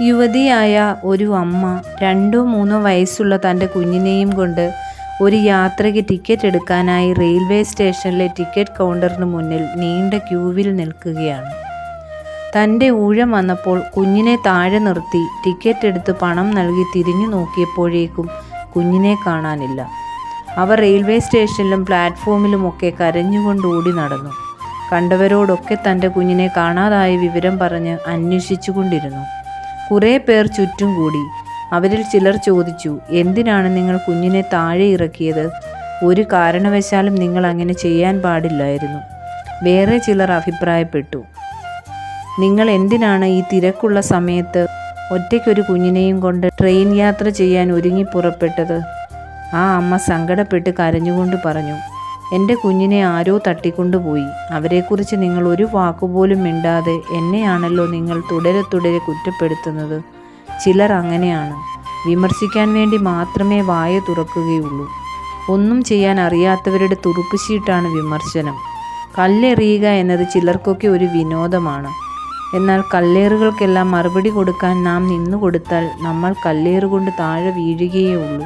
യുവതിയായ ഒരു അമ്മ 2-3 വയസ്സുള്ള തൻ്റെ കുഞ്ഞിനെയും കൊണ്ട് ഒരു യാത്രയ്ക്ക് ടിക്കറ്റ് എടുക്കാനായി റെയിൽവേ സ്റ്റേഷനിലെ ടിക്കറ്റ് കൗണ്ടറിന് മുന്നിൽ നീണ്ട ക്യൂവിൽ നിൽക്കുകയാണ്. തൻ്റെ ഊഴം വന്നപ്പോൾ കുഞ്ഞിനെ താഴെ നിർത്തി ടിക്കറ്റ് എടുത്ത് പണം നൽകി തിരിഞ്ഞു നോക്കിയപ്പോഴേക്കും കുഞ്ഞിനെ കാണാനില്ല. അവർ റെയിൽവേ സ്റ്റേഷനിലും പ്ലാറ്റ്ഫോമിലുമൊക്കെ കരഞ്ഞുകൊണ്ട് ഓടി നടന്നു. കണ്ടവരോടൊക്കെ തൻ്റെ കുഞ്ഞിനെ കാണാതായ വിവരം പറഞ്ഞ് അന്വേഷിച്ചു കൊണ്ടിരുന്നു. കുറേ പേർ ചുറ്റും കൂടി. അവരിൽ ചിലർ ചോദിച്ചു, എന്തിനാണ് നിങ്ങൾ കുഞ്ഞിനെ താഴെ ഇറക്കിയത്? ഒരു കാരണവശാലും നിങ്ങൾ അങ്ങനെ ചെയ്യാൻ പാടില്ലായിരുന്നു. വേറെ ചിലർ അഭിപ്രായപ്പെട്ടു, നിങ്ങൾ എന്തിനാണ് ഈ തിരക്കുള്ള സമയത്ത് ഒറ്റയ്ക്കൊരു കുഞ്ഞിനെയും കൊണ്ട് ട്രെയിൻ യാത്ര ചെയ്യാൻ ഒരുങ്ങി പുറപ്പെട്ടത്? ആ അമ്മ സങ്കടപ്പെട്ട് കരഞ്ഞുകൊണ്ട് പറഞ്ഞു, എൻ്റെ കുഞ്ഞിനെ ആരോ തട്ടിക്കൊണ്ടുപോയി. അവരെക്കുറിച്ച് നിങ്ങൾ ഒരു വാക്കുപോലും മിണ്ടാതെ എന്നെയാണല്ലോ നിങ്ങൾ തുടരെ തുടരെ കുറ്റപ്പെടുത്തുന്നത്. ചിലർ അങ്ങനെയാണ്, വിമർശിക്കാൻ വേണ്ടി മാത്രമേ വായ തുറക്കുകയുള്ളൂ. ഒന്നും ചെയ്യാൻ അറിയാത്തവരുടെ തുറുപ്പുശീട്ടാണ് വിമർശനം. കല്ലെറിയുക എന്നത് ചിലർക്കൊക്കെ ഒരു വിനോദമാണ്. എന്നാൽ കല്ലേറുകൾക്കെല്ലാം മറുപടി കൊടുക്കാൻ നാം നിന്നുകൊടുത്താൽ നമ്മൾ കല്ലേറുകൊണ്ട് താഴെ വീഴുകയേ ഉള്ളൂ.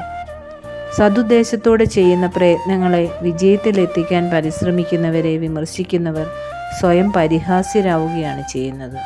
സതുദ്ദേശത്തോടെ ചെയ്യുന്ന പ്രയത്നങ്ങളെ വിജയത്തിലെത്തിക്കാൻ പരിശ്രമിക്കുന്നവരെ വിമർശിക്കുന്നവർ സ്വയം പരിഹാസ്യരാവുകയാണ് ചെയ്യുന്നത്.